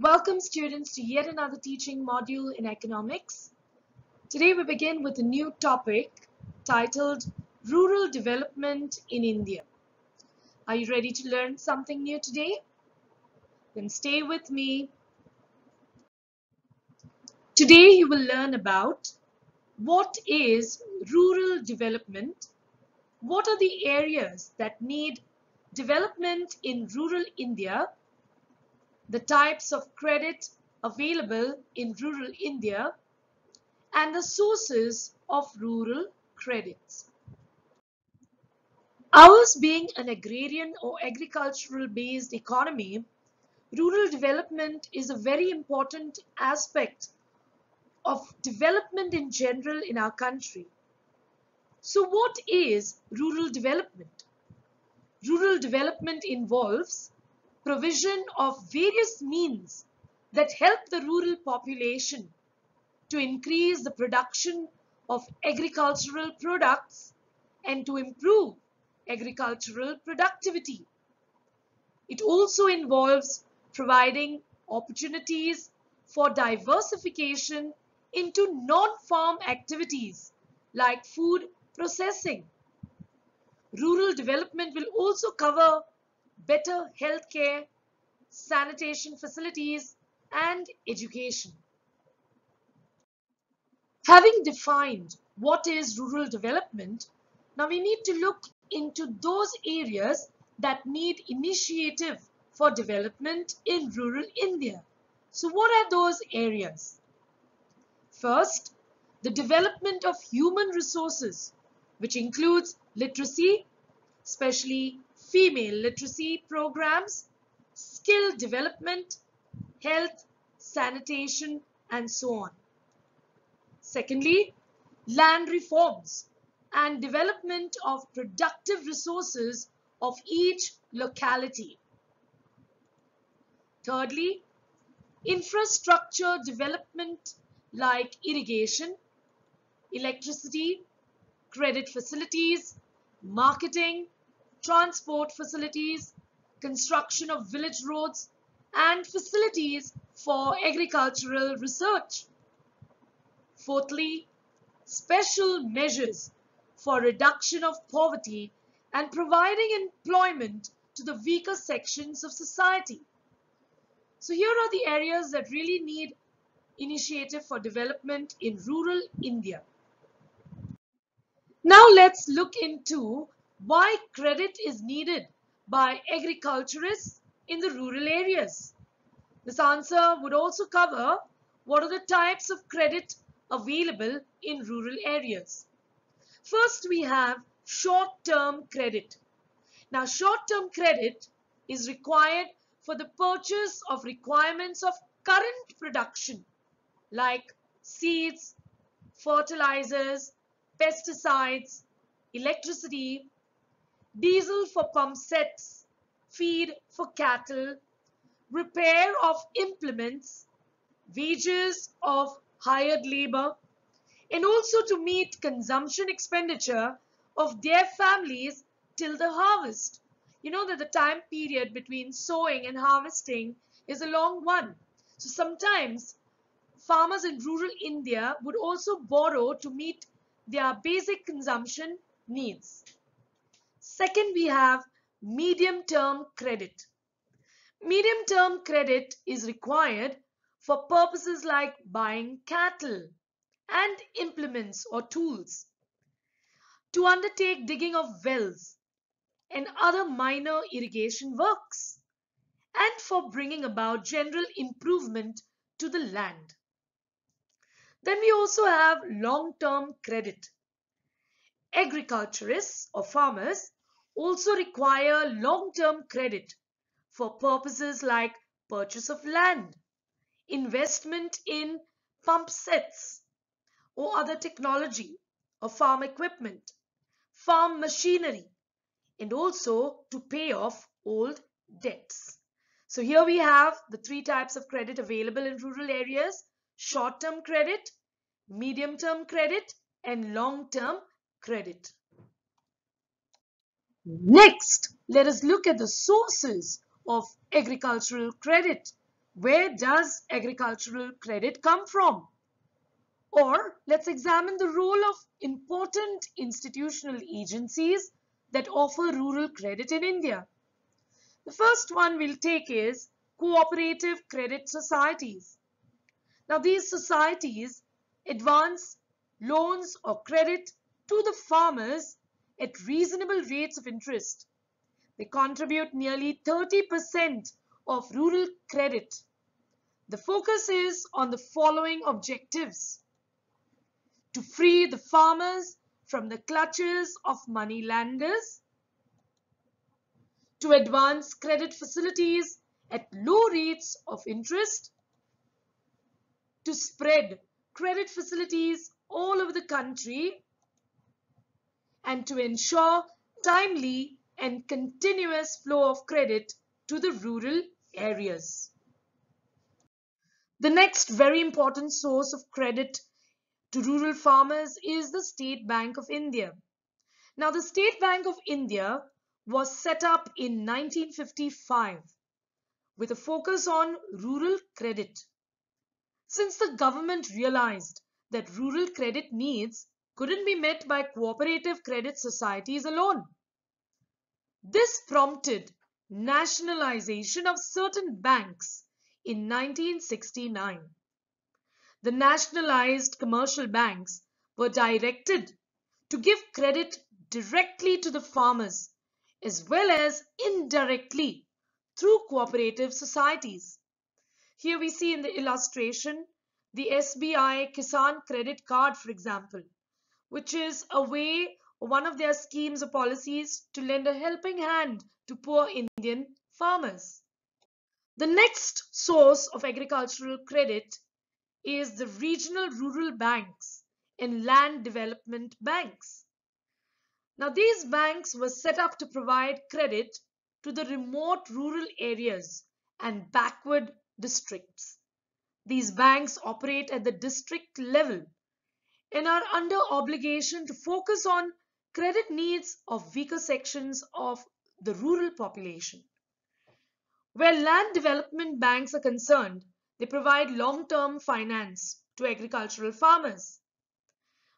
Welcome students to yet another teaching module in economics. Today we begin with a new topic titled Rural Development in India. Are you ready to learn something new today? Then stay with me. Today you will learn about what is rural development, what are the areas that need development in rural India, the types of credit available in rural India, and the sources of rural credits. Ours being an agrarian or agricultural based economy, rural development is a very important aspect of development in general in our country. So what is rural development? Rural development involves provision of various means that help the rural population to increase the production of agricultural products and to improve agricultural productivity. It also involves providing opportunities for diversification into non-farm activities like food processing. Rural development will also cover better healthcare, sanitation facilities, and education. Having defined what is rural development, now we need to look into those areas that need initiative for development in rural India. So what are those areas? First, the development of human resources, which includes literacy, especially female literacy programs, skill development, health, sanitation, and so on. Secondly, land reforms and development of productive resources of each locality. Thirdly, infrastructure development like irrigation, electricity, credit facilities, marketing, transport facilities, construction of village roads, and facilities for agricultural research. Fourthly, special measures for reduction of poverty and providing employment to the weaker sections of society. So here are the areas that really need initiative for development in rural India. Now let's look into why credit is needed by agriculturists in the rural areas. This answer would also cover what are the types of credit available in rural areas. First, we have short-term credit. Now, short-term credit is required for the purchase of requirements of current production like seeds, fertilizers, pesticides, electricity, diesel for pump sets, feed for cattle, repair of implements, wages of hired labor, and also to meet consumption expenditure of their families till the harvest. You know that the time period between sowing and harvesting is a long one. So sometimes farmers in rural India would also borrow to meet their basic consumption needs. Second, we have medium-term credit. Medium-term credit is required for purposes like buying cattle and implements or tools, to undertake digging of wells and other minor irrigation works, and for bringing about general improvement to the land. Then we also have long-term credit. Agriculturists or farmers also require long-term credit for purposes like purchase of land, investment in pump sets or other technology or farm equipment, farm machinery, and also to pay off old debts. So here we have the three types of credit available in rural areas: short-term credit, medium-term credit, and long-term credit. Next, let us look at the sources of agricultural credit. Where does agricultural credit come from? Or let's examine the role of important institutional agencies that offer rural credit in India. The first one we'll take is cooperative credit societies. Now these societies advance loans or credit to the farmers at reasonable rates of interest. They contribute nearly 30% of rural credit. The focus is on the following objectives: to free the farmers from the clutches of moneylenders, to advance credit facilities at low rates of interest, to spread credit facilities all over the country, and to ensure timely and continuous flow of credit to the rural areas. The next very important source of credit to rural farmers is the State Bank of India. Now, the State Bank of India was set up in 1955 with a focus on rural credit. Since the government realized that rural credit needs couldn't be met by cooperative credit societies alone, this prompted nationalization of certain banks in 1969. The nationalized commercial banks were directed to give credit directly to the farmers as well as indirectly through cooperative societies. Here we see in the illustration the SBI Kisan Credit Card, for example, which is a way, one of their schemes or policies to lend a helping hand to poor Indian farmers. The next source of agricultural credit is the regional rural banks and land development banks. Now, these banks were set up to provide credit to the remote rural areas and backward districts. These banks operate at the district level and are under obligation to focus on credit needs of weaker sections of the rural population. Where land development banks are concerned, they provide long-term finance to agricultural farmers.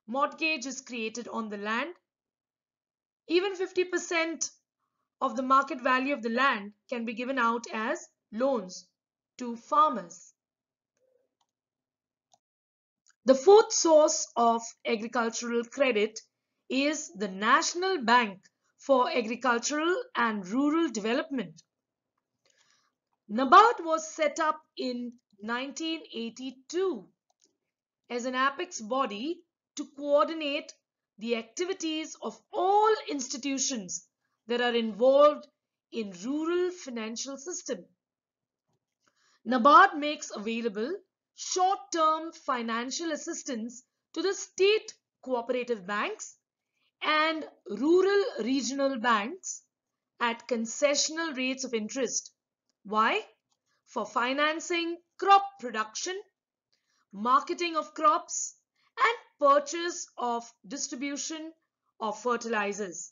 Mortgage is created on the land. Even 50% of the market value of the land can be given out as loans to farmers. The fourth source of agricultural credit is the National Bank for Agricultural and Rural Development. Nabard was set up in 1982 as an apex body to coordinate the activities of all institutions that are involved in rural financial system. Nabard makes available short-term financial assistance to the state cooperative banks and rural regional banks at concessional rates of interest. Why? For financing crop production, marketing of crops, and purchase of distribution of fertilizers.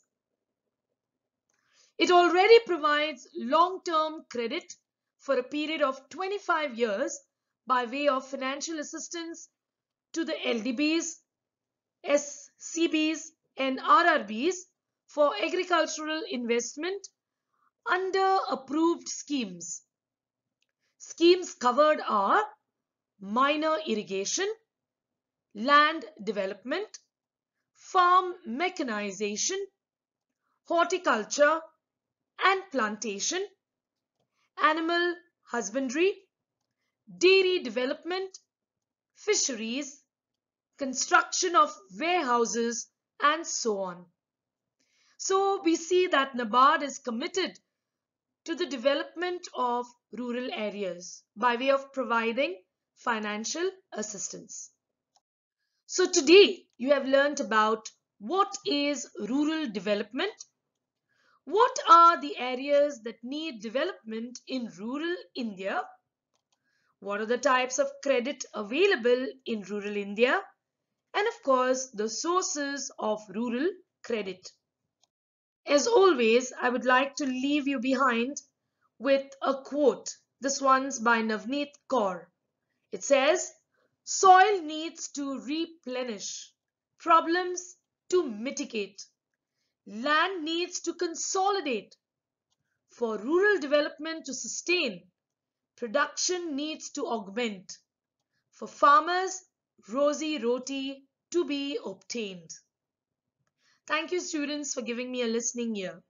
It already provides long-term credit for a period of 25 years by way of financial assistance to the LDBs, SCBs, and RRBs for agricultural investment under approved schemes. Schemes covered are minor irrigation, land development, farm mechanization, horticulture and plantation, animal husbandry, dairy development, fisheries, construction of warehouses, and so on. So we see that Nabard is committed to the development of rural areas by way of providing financial assistance. So today you have learnt about what is rural development, what are the areas that need development in rural India, what are the types of credit available in rural India, and of course the sources of rural credit. As always, I would like to leave you behind with a quote This one's by Navneet Kaur. It says, soil needs to replenish, problems to mitigate, land needs to consolidate. For rural development to sustain, production needs to augment. For farmers, rosy roti to be obtained. Thank you, students, for giving me a listening ear.